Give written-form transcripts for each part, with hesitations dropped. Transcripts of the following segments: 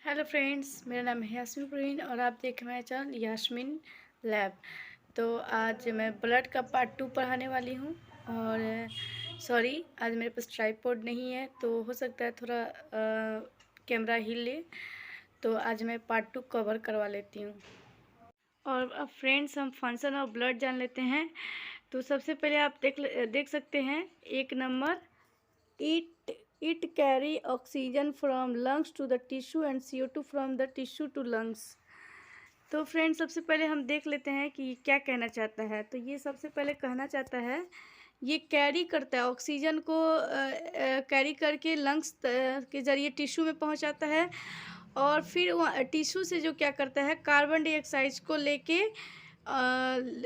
Hello friends, मेरा नाम है यास्मीन प्रवीण और आप देख रहे हैं मेरा चैनल यास्मीन लैब। तो आज मैं ब्लड का पार्ट 2 पढ़ाने वाली हूँ। और सॉरी, आज मेरे पास ट्राइपॉड नहीं है तो हो सकता है थोड़ा कैमरा हिल ले। तो आज मैं पार्ट 2 कवर करवा लेती हूँ। और अब फ्रेंड्स, हम फंक्शन ऑफ ब्लड जान लेते हैं। तो सबसे पहले आप देख सकते हैं 1 number, it carry oxygen from lungs to the tissue and CO2 from the tissue to lungs। तो फ्रेंड्स, सबसे पहले हम देख लेते हैं कि क्या कहना चाहता है। तो ये सबसे पहले कहना चाहता है, ये कैरी करता है ऑक्सीजन को, कैरी करके लंग्स के ज़रिए टिश्यू में पहुंचाता है। और फिर वहाँ टिश्यू से जो क्या करता है, कार्बन डाइऑक्साइड को लेके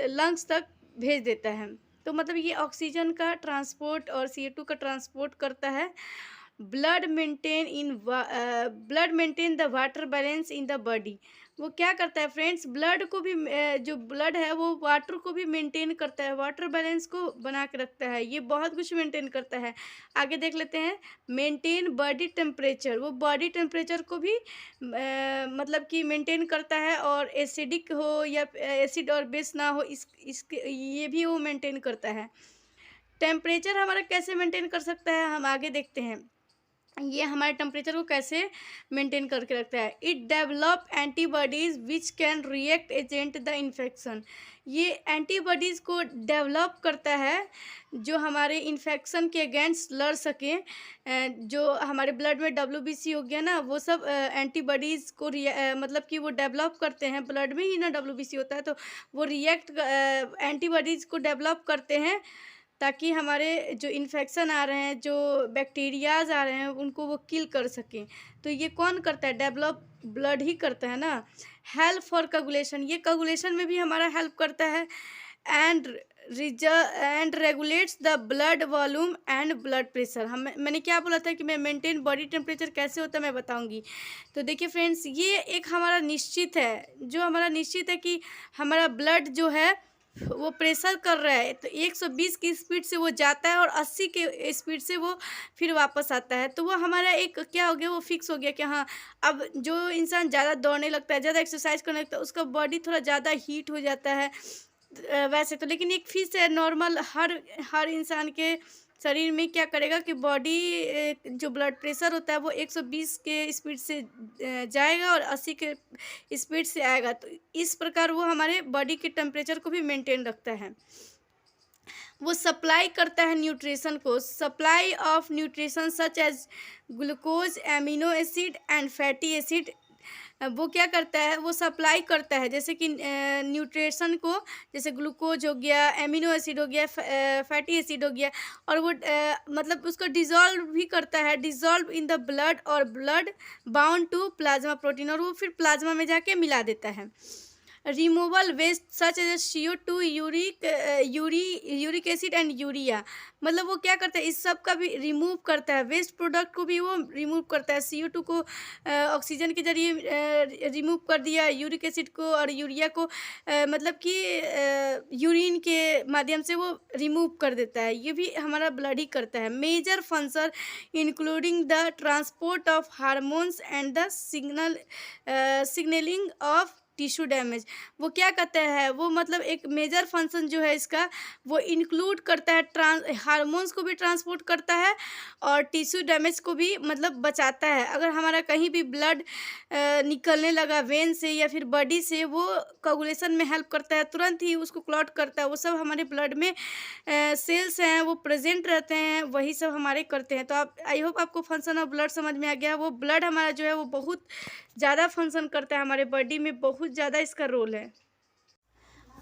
लंग्स तक भेज देता है। तो मतलब ये ऑक्सीजन का ट्रांसपोर्ट और CO2 का ट्रांसपोर्ट करता है। Blood maintain the water balance in the body. वो क्या करता है फ्रेंड्स, ब्लड को भी जो ब्लड है वो वाटर को भी मेंटेन करता है, वाटर बैलेंस को बना के रखता है। ये बहुत कुछ मेंटेन करता है। आगे देख लेते हैं, मेंटेन बॉडी टेम्परेचर। वो बॉडी टेम्परेचर को भी मतलब कि मेंटेन करता है। और एसिडिक हो या एसिड और बेस ना हो, इसके ये भी वो मेंटेन करता है। टेम्परेचर हमारा कैसे मेंटेन कर सकता है, हम आगे देखते हैं। ये हमारे टेम्परेचर को कैसे मेंटेन करके रखता है। It develop antibodies which can react agent the infection. ये एंटीबॉडीज़ को डेवलप करता है जो हमारे इन्फेक्शन के अगेंस्ट लड़ सकें। जो हमारे ब्लड में WBC हो गया ना, वो सब एंटीबॉडीज़ को मतलब कि वो डेवलप करते हैं। ब्लड में ही ना WBC होता है, तो वो एंटीबॉडीज़ को डेवलप करते हैं ताकि हमारे जो इन्फेक्शन आ रहे हैं, जो बैक्टीरियाज आ रहे हैं, उनको वो किल कर सकें। तो ये कौन करता है, डेवलप ब्लड ही करता है ना। हेल्प फॉर कोगुलेशन, ये कोगुलेशन में भी हमारा हेल्प करता है। And regulates the blood volume and blood pressure. मैंने क्या बोला था कि मैं मेंटेन बॉडी टेम्परेचर कैसे होता है मैं बताऊंगी। तो देखिए फ्रेंड्स, ये एक हमारा निश्चित है, जो हमारा निश्चित है कि हमारा ब्लड जो है वो प्रेशर कर रहा है, तो 120 की स्पीड से वो जाता है और 80 के स्पीड से वो फिर वापस आता है। तो वो हमारा एक क्या हो गया, वो फिक्स हो गया कि हाँ, अब जो इंसान ज़्यादा दौड़ने लगता है, ज़्यादा एक्सरसाइज करने लगता है, उसका बॉडी थोड़ा ज़्यादा हीट हो जाता है। वैसे तो लेकिन एक फिक्स है नॉर्मल, हर इंसान के शरीर में क्या करेगा कि बॉडी जो ब्लड प्रेशर होता है वो 120 के स्पीड से जाएगा और 80 के स्पीड से आएगा। तो इस प्रकार वो हमारे बॉडी के टेम्परेचर को भी मेंटेन रखता है। वो सप्लाई करता है न्यूट्रिशन को, supply of nutrition such as glucose, amino acid and fatty acid. वो क्या करता है, वो सप्लाई करता है, जैसे कि न्यूट्रिशन को, जैसे ग्लूकोज हो गया, एमिनो एसिड हो गया, फैटी एसिड हो गया। और वो मतलब उसको डिज़ोल्व भी करता है, डिज़ोल्व इन द ब्लड और blood bound to plasma protein, और वो फिर प्लाज्मा में जाके मिला देता है। Removal waste such as CO2, uric acid and urea. मतलब वो क्या करता है, इस सब का भी रिमूव करता है, वेस्ट प्रोडक्ट को भी वो रिमूव करता है। CO2 को ऑक्सीजन के जरिए रिमूव कर दिया, यूरिक एसिड को और यूरिया को मतलब कि यूरिन के माध्यम से वो रिमूव कर देता है। ये भी हमारा ब्लड ही करता है। Major function including the transport of hormones and the signalling of tissue damage. वो क्या कहता है, वो मतलब एक मेजर फंक्शन जो है इसका, वो इंक्लूड करता है, हार्मोन्स को भी ट्रांसपोर्ट करता है और टिश्यू डैमेज को भी मतलब बचाता है। अगर हमारा कहीं भी ब्लड निकलने लगा वेन से या फिर बॉडी से, वो कोगुलेशन में हेल्प करता है, तुरंत ही उसको क्लॉट करता है। वो सब हमारे ब्लड में सेल्स हैं, वो प्रेजेंट रहते हैं, वही सब हमारे करते हैं। तो आप, आई होप आपको फंक्शन ऑफ ब्लड समझ में आ गया। वो ब्लड हमारा जो है वो बहुत ज़्यादा फंक्शन करता है हमारे बॉडी में, बहुत ज़्यादा इसका रोल है।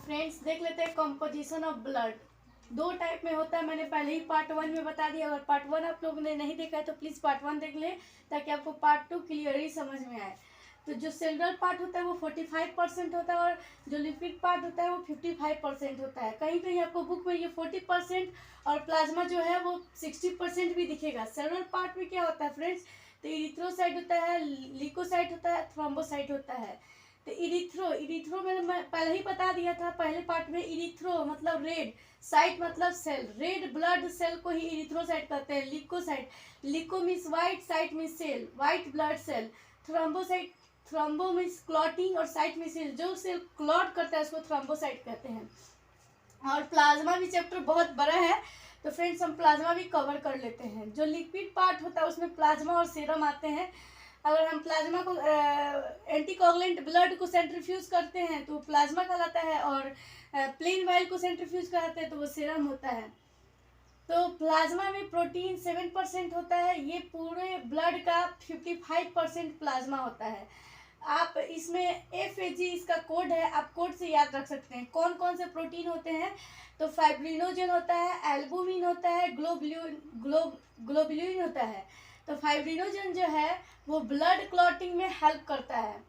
फ्रेंड्स, देख लेते हैं कंपोजिशन ऑफ ब्लड। 2 टाइप में होता है, मैंने पहले ही पार्ट 1 में बता दिया। अगर पार्ट 1 आप लोगों ने नहीं देखा है तो प्लीज़ पार्ट 1 देख लें, ताकि आपको पार्ट 2 क्लियरली समझ में आए। तो जो सेलुलर पार्ट होता है वो 45% होता है, और जो लिपिड पार्ट होता है वो 55% होता है। कहीं कहीं आपको बुक में ये 40% और प्लाज्मा जो है वो 60% भी दिखेगा। सेलुलर पार्ट में क्या होता है फ्रेंड्स, तो इरिथ्रोसाइट होता है, ल्यूकोसाइट होता है, थ्रोम्बोसाइट होता है। तो इरिथ्रो मैंने पहले ही बता दिया था पहले पार्ट में। इरिथ्रो मतलब रेड, साइट मतलब सेल, रेड ब्लड सेल को ही इरिथ्रोसाइट कहते हैं। Leucocyte, leuco means white, cyte means cell, white blood cell. Thrombocyte, thrombo means clotting और साइट में सेल, जो सेल क्लॉट करता है उसको थ्रोम्बोसाइट कहते हैं। और प्लाज्मा भी चैप्टर बहुत बड़ा है, तो फ्रेंड्स हम प्लाज्मा भी कवर कर लेते हैं। जो लिक्विड पार्ट होता है उसमें प्लाज्मा और सीरम आते हैं। अगर हम प्लाज्मा को एंटीकोगुलेंट ब्लड को सेंट्रीफ्यूज करते हैं तो प्लाज्मा कहलाता है, और प्लेन वाइल को सेंट्रीफ्यूज कराते हैं तो वो सीरम होता है। तो प्लाज्मा में प्रोटीन 7% होता है, ये पूरे ब्लड का 55% प्लाज्मा होता है। आप इसमें FAG इसका कोड है, आप कोड से याद रख सकते हैं। कौन कौन से प्रोटीन होते हैं, तो फाइब्रिनोजन होता है, एल्बुमिन होता है, ग्लोबुलिन होता है। तो फाइब्रिनोजन जो है वो ब्लड क्लॉटिंग में हेल्प करता है,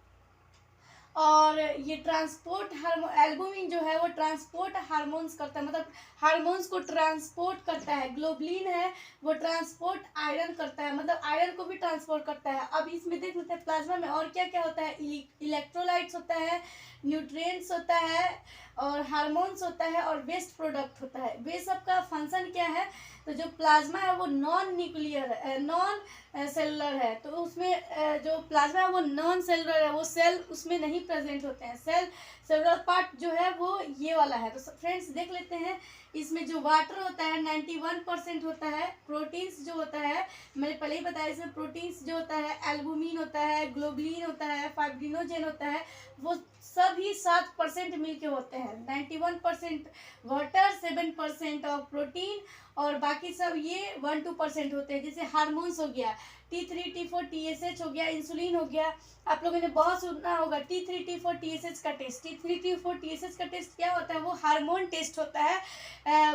और ये ट्रांसपोर्ट एल्बुमिन जो है वो ट्रांसपोर्ट हार्मोन्स करता है, मतलब हार्मोन्स को ट्रांसपोर्ट करता है। ग्लोबुलिन है वो ट्रांसपोर्ट आयरन करता है, मतलब आयरन को भी ट्रांसपोर्ट करता है। अब इसमें देख लेते हैं प्लाज्मा में और क्या क्या होता है। इलेक्ट्रोलाइट्स होता है, न्यूट्रिएंट्स होता है, और हार्मोन्स होता है, और वेस्ट प्रोडक्ट होता है। वे सब का फंक्शन क्या है, तो जो प्लाज्मा है वो नॉन न्यूक्लियर है, नॉन सेलुलर है। तो उसमें जो प्लाज्मा है वो नॉन सेलुलर है, वो सेल उसमें नहीं प्रेजेंट होते हैं। सेलुलर पार्ट जो है वो ये वाला है। तो फ्रेंड्स देख लेते हैं, इसमें जो वाटर होता है 91% होता है। प्रोटीन्स जो होता है मैंने पहले ही बताया, इसमें प्रोटीन्स जो होता है एल्बुमिन होता है, ग्लोबुलिन होता है, फाइब्रिनोजन होता है, वो सभी 7% मिलके होते हैं। 91% वाटर, 7% ऑफ प्रोटीन, और बाकी सब ये 1-2% होते हैं। जैसे हार्मोन्स हो गया, T3 T4 TSH हो गया, इंसुलिन हो गया। आप लोगों ने बहुत सुना होगा T3 T4 TSH का टेस्ट। T3 T4 TSH का टेस्ट क्या होता है, वो हार्मोन टेस्ट होता है,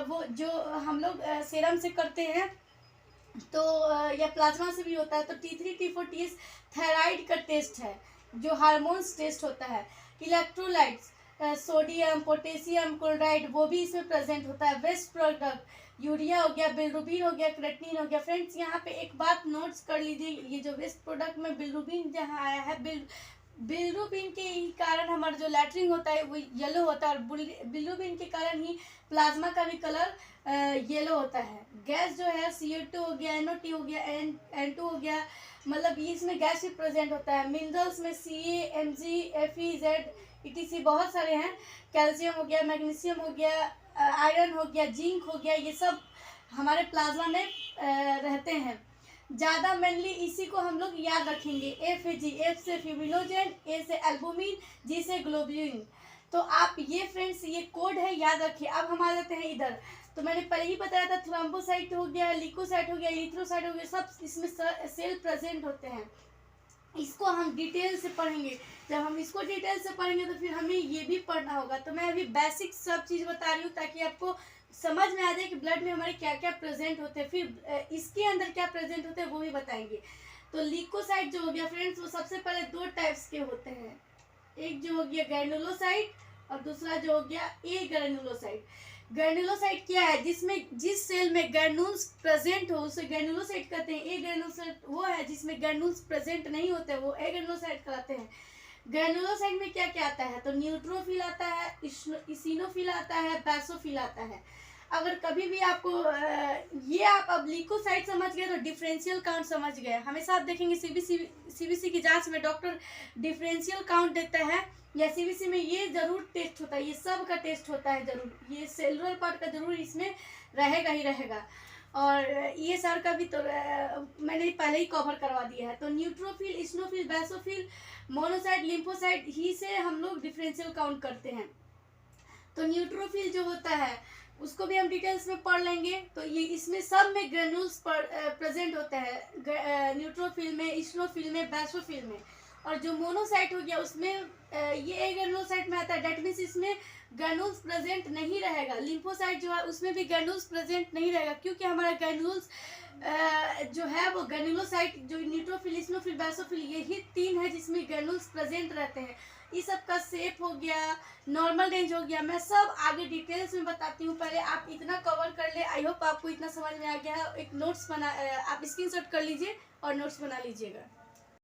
वो जो हम लोग सीरम से करते हैं, तो या प्लाज्मा से भी होता है। तो T3 T4 TS थायराइड का टेस्ट है, जो हार्मोन्स टेस्ट होता है। इलेक्ट्रोलाइट्स, सोडियम, पोटेशियम क्लोराइड, वो भी इसमें प्रेजेंट होता है। वेस्ट प्रोडक्ट यूरिया हो गया, बिलिरुबिन हो गया, क्रेटिनिन हो गया। फ्रेंड्स यहाँ पे एक बात नोट्स कर लीजिए, ये जो वेस्ट प्रोडक्ट में बिलिरुबिन जहाँ आया है, बिलिरुबिन के ही कारण हमारा जो लैटरिन होता है वो येलो होता है, और बिलिरुबिन के कारण ही प्लाज्मा का भी कलर येलो होता है। गैस जो है CO2 हो गया, NO2 हो गया, N2 हो गया, मतलब इसमें गैस भी प्रेजेंट होता है। मिनरल्स में Ca, Mg, Fe, Z etc बहुत सारे हैं। कैल्शियम हो गया, मैग्नीशियम हो गया, आयरन हो गया, जिंक हो गया, ये सब हमारे प्लाज्मा में रहते हैं। ज़्यादा मेनली इसी को हम लोग याद रखेंगे। FAG, F से फिब्रिनोजन, A से एल्बुमिन, G से ग्लोबुलिन। तो आप ये फ्रेंड्स ये कोड है, याद रखिए। अब हम आ जाते हैं इधर। तो मैंने पहले ही बताया था, थ्रोम्बोसाइट हो गया, लिकोसाइट हो गया, इरिथ्रोसाइट हो गया, सब इसमें सेल प्रेजेंट होते हैं। इसको हम डिटेल से पढ़ेंगे। जब हम इसको डिटेल से पढ़ेंगे तो फिर हमें ये भी पढ़ना होगा। तो मैं अभी बेसिक सब चीज़ बता रही हूँ ताकि आपको समझ में आ जाए कि ब्लड में हमारे क्या क्या प्रेजेंट होते हैं, फिर इसके अंदर क्या प्रेजेंट होते हैं वो भी बताएंगे। तो लिकोसाइट जो हो गया फ्रेंड्स, वो सबसे पहले 2 टाइप्स के होते हैं। एक जो हो गया ग्रैनुलोसाइट, और दूसरा जो हो गया ए ग्रैनुलोसाइट। ग्रैनुलोसाइट क्या है, जिस सेल में ग्रैनुल्स प्रेजेंट हो उसे ग्रैनुलोसाइट कहते हैं। ए ग्रैनुलोसाइट वो है जिसमें ग्रैनुल्स प्रेजेंट नहीं होते, वो ए ग्रैनुलोसाइट कहलाते हैं। ग्रैनुलोसाइट में क्या क्या आता है, तो न्यूट्रोफिल आता है, इसिनोफिल आता है, बेसोफिल आता है। अगर कभी भी आपको ये आप अब लिकोसाइट समझ गए तो डिफरेंशियल काउंट समझ गए। हमेशा आप देखेंगे CBC की जांच में डॉक्टर डिफरेंशियल काउंट देता है, या CBC में ये जरूर टेस्ट होता है, ये सब का टेस्ट होता है जरूर, ये सेलुलर पार्ट का जरूर इसमें रहेगा ही रहेगा। और ये सर का भी तो मैंने पहले ही कवर करवा दिया है। तो neutrophil, eosinophil, basophil, monocyte, lymphocyte ही से हम लोग डिफरेंशियल काउंट करते हैं। तो न्यूट्रोफिल जो होता है उसको भी हम डिटेल्स में पढ़ लेंगे। तो ये इसमें सब में ग्रेन्यूल्स प्रेजेंट होते हैं, न्यूट्रोफिल में, इस्नोफिल में, बेसोफिल में। और जो मोनोसाइट हो गया उसमें ये ग्रेनुलोसाइट में आता है, डेट मीन्स इसमें ग्रेनुल्स प्रेजेंट नहीं रहेगा। लिम्फोसाइट जो है उसमें भी ग्रेनुल्स प्रेजेंट नहीं रहेगा, क्योंकि हमारा ग्रेनुल्स जो है वो ग्रेनुलोसाइट, जो न्यूट्रोफिल, इस्नोफिल, बेसोफिल, यही 3 है जिसमें ग्रेनुल्स प्रेजेंट रहते हैं। इस सब का शेप हो गया, नॉर्मल रेंज हो गया, मैं सब आगे डिटेल्स में बताती हूँ। पहले आप इतना कवर कर ले। आई होप आपको इतना समझ में आ गया है। एक नोट्स बना, आप स्क्रीनशॉट कर लीजिए और नोट्स बना लीजिएगा।